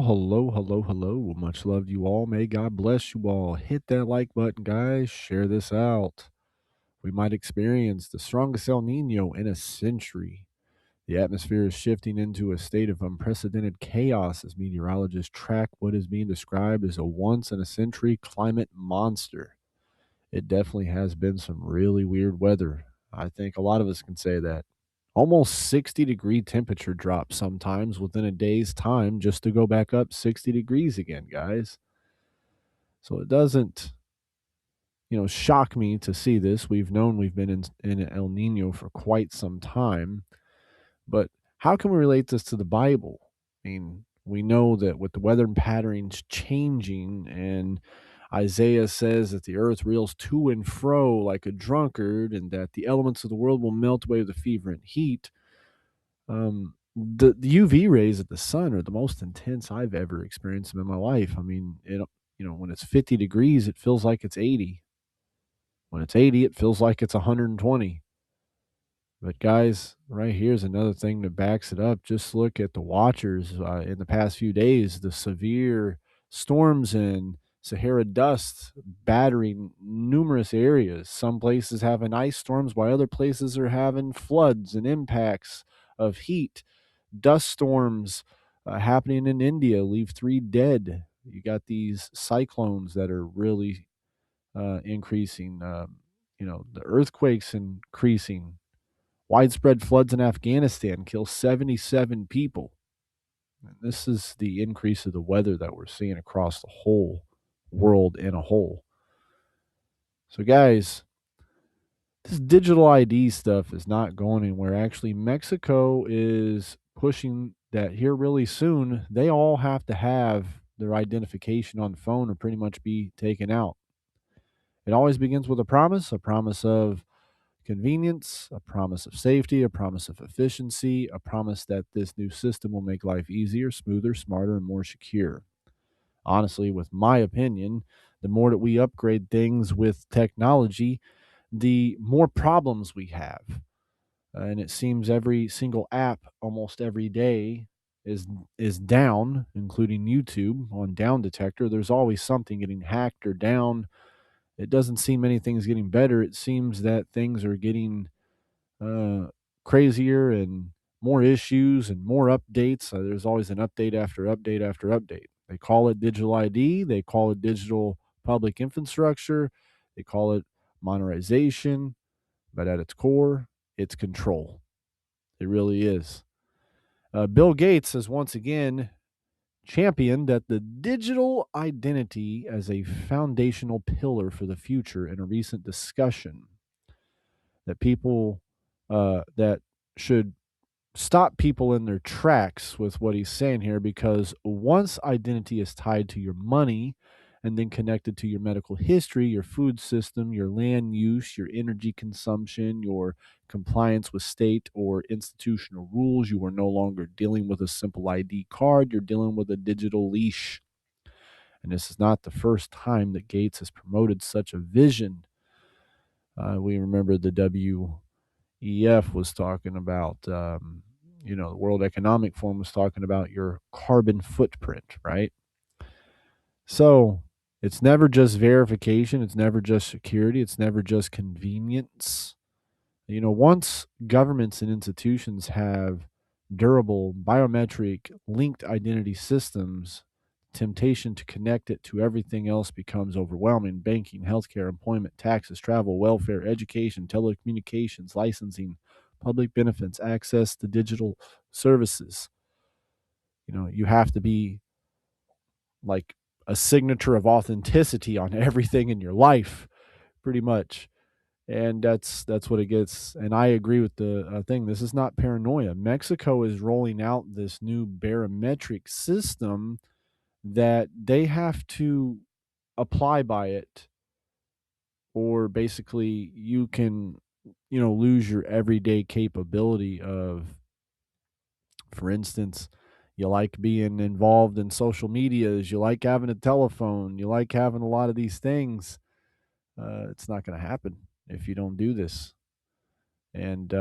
hello, hello, hello. Much love to you all. May God bless you all. Hit that like button, guys. Share this out. We might experience the strongest El Nino in a century. The atmosphere is shifting into a state of unprecedented chaos as meteorologists track what is being described as a once in a century climate monster. It definitely has been some really weird weather. I think a lot of us can say that. Almost 60-degree temperature drops sometimes within a day's time just to go back up 60 degrees again, guys. So it doesn't, shock me to see this. We've known we've been in El Nino for quite some time. But how can we relate this to the Bible? I mean, we know that with the weather patterns changing, and Isaiah says that the earth reels to and fro like a drunkard, and that the elements of the world will melt away with the fever and heat. The UV rays of the sun are the most intense I've ever experienced them in my life. I mean, when it's 50 degrees, it feels like it's 80. When it's 80, it feels like it's 120. But guys, right here's another thing that backs it up. Just look at the watchers in the past few days, the severe storms and Sahara dust battering numerous areas. Some places having ice storms, while other places are having floods and impacts of heat. Dust storms happening in India leave 3 dead. You got these cyclones that are really increasing. The earthquakes increasing. Widespread floods in Afghanistan kill 77 people. And this is the increase of the weather that we're seeing across the whole world in a whole. So, guys, this digital ID stuff is not going anywhere. Actually, Mexico is pushing that here really soon. They all have to have their identification on the phone or pretty much be taken out. It always begins with a promise of convenience, a promise of safety, a promise of efficiency, a promise that this new system will make life easier, smoother, smarter, and more secure. Honestly, with my opinion, the more that we upgrade things with technology, the more problems we have. And it seems every single app almost every day is down, including YouTube on Down Detector. There's always something getting hacked or down. It doesn't seem anything's getting better. It seems that things are getting uh, crazier and more issues and more updates. There's always an update after update after update. They call it digital ID. They call it digital public infrastructure. They call it monetization. But at its core, it's control. It really is. Bill Gates has once again championed that the digital identity as a foundational pillar for the future in a recent discussion that people that should stop people in their tracks with what he's saying here, because once identity is tied to your money and then connected to your medical history, your food system, your land use, your energy consumption, your compliance with state or institutional rules, you are no longer dealing with a simple ID card, you're dealing with a digital leash. And this is not the first time that Gates has promoted such a vision. We remember the WEF was talking about, the World Economic Forum was talking about your carbon footprint, right? So it's never just verification, it's never just security, it's never just convenience. Once governments and institutions have durable biometric linked identity systems, temptation to connect it to everything else becomes overwhelming. Banking, healthcare, employment, taxes, travel, welfare, education, telecommunications, licensing, public benefits, access to digital services. You have to be like a signature of authenticity on everything in your life, pretty much. And that's what it gets. And I agree with the thing. This is not paranoia. Mexico is rolling out this new barometric system that they have to apply by it, or basically you can lose your everyday capability of, for instance, you like being involved in social medias, you like having a telephone, you like having a lot of these things. It's not going to happen if you don't do this. And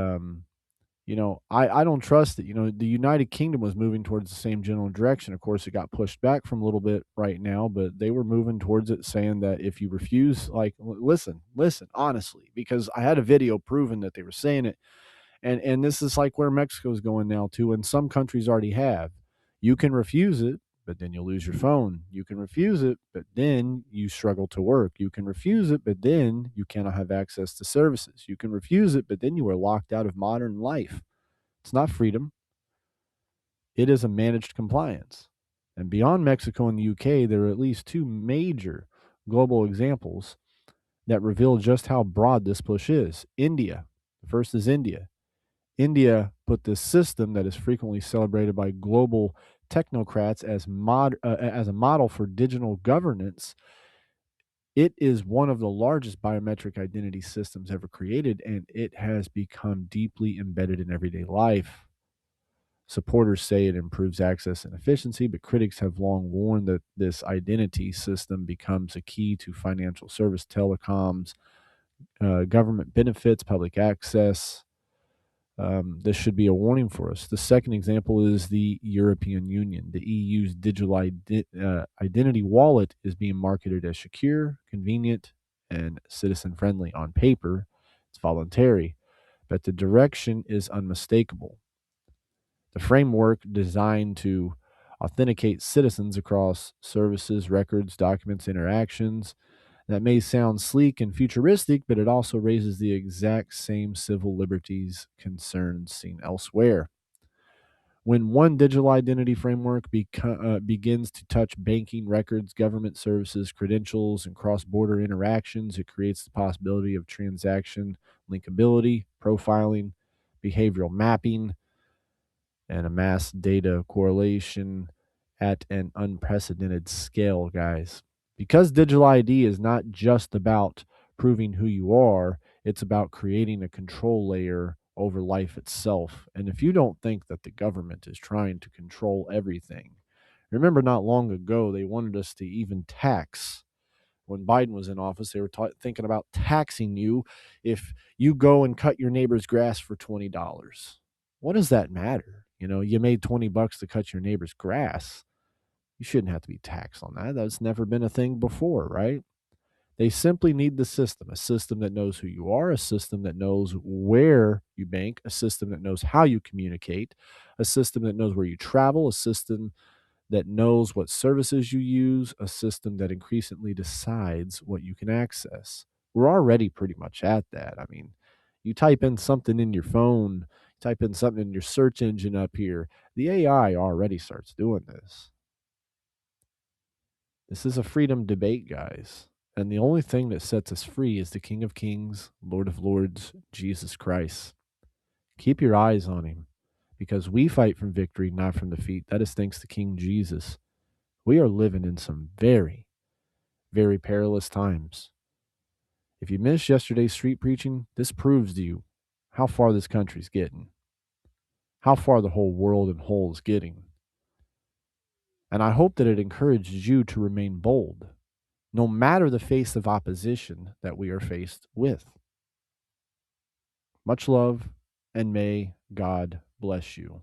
I don't trust it. The United Kingdom was moving towards the same general direction. Of course, it got pushed back from a little bit right now, but they were moving towards it, saying that if you refuse, like, listen, honestly, because I had a video proving that they were saying it, and this is like where Mexico's going now too, and some countries already have. You can refuse it, but then you'll lose your phone. You can refuse it, but then you struggle to work. You can refuse it, but then you cannot have access to services. You can refuse it, but then you are locked out of modern life. It's not freedom, it is a managed compliance. And beyond Mexico and the UK, there are at least two major global examples that reveal just how broad this push is. India. The first is India. India put this system that is frequently celebrated by global technocrats as a model for digital governance. It is one of the largest biometric identity systems ever created, and it has become deeply embedded in everyday life. Supporters say it improves access and efficiency, but critics have long warned that this identity system becomes a key to financial service, telecoms, government benefits, public access. This should be a warning for us. The second example is the European Union. The EU's digital identity wallet is being marketed as secure, convenient, and citizen friendly on paper. It's voluntary, but the direction is unmistakable. The framework designed to authenticate citizens across services, records, documents, interactions. That may sound sleek and futuristic, but it also raises the exact same civil liberties concerns seen elsewhere. When one digital identity framework begins to touch banking records, government services, credentials, and cross border interactions, it creates the possibility of transaction linkability, profiling, behavioral mapping, and a mass data correlation at an unprecedented scale, guys. Because digital ID is not just about proving who you are, it's about creating a control layer over life itself. And if you don't think that the government is trying to control everything, remember not long ago they wanted us to even tax. When Biden was in office, they were thinking about taxing you if you go and cut your neighbor's grass for $20. What does that matter? You made $20 to cut your neighbor's grass. You shouldn't have to be taxed on that. That's never been a thing before, right? They simply need the system, a system that knows who you are, a system that knows where you bank, a system that knows how you communicate, a system that knows where you travel, a system that knows what services you use, a system that increasingly decides what you can access. We're already pretty much at that. I mean, you type in something in your phone, type in something in your search engine up here, the AI already starts doing this. This is a freedom debate, guys. And the only thing that sets us free is the King of Kings, Lord of Lords, Jesus Christ. Keep your eyes on him because we fight from victory, not from defeat. That is thanks to King Jesus. We are living in some very, very perilous times. If you missed yesterday's street preaching, this proves to you how far this country's getting, how far the whole world and whole is getting. And I hope that it encourages you to remain bold, no matter the face of opposition that we are faced with. Much love, and may God bless you.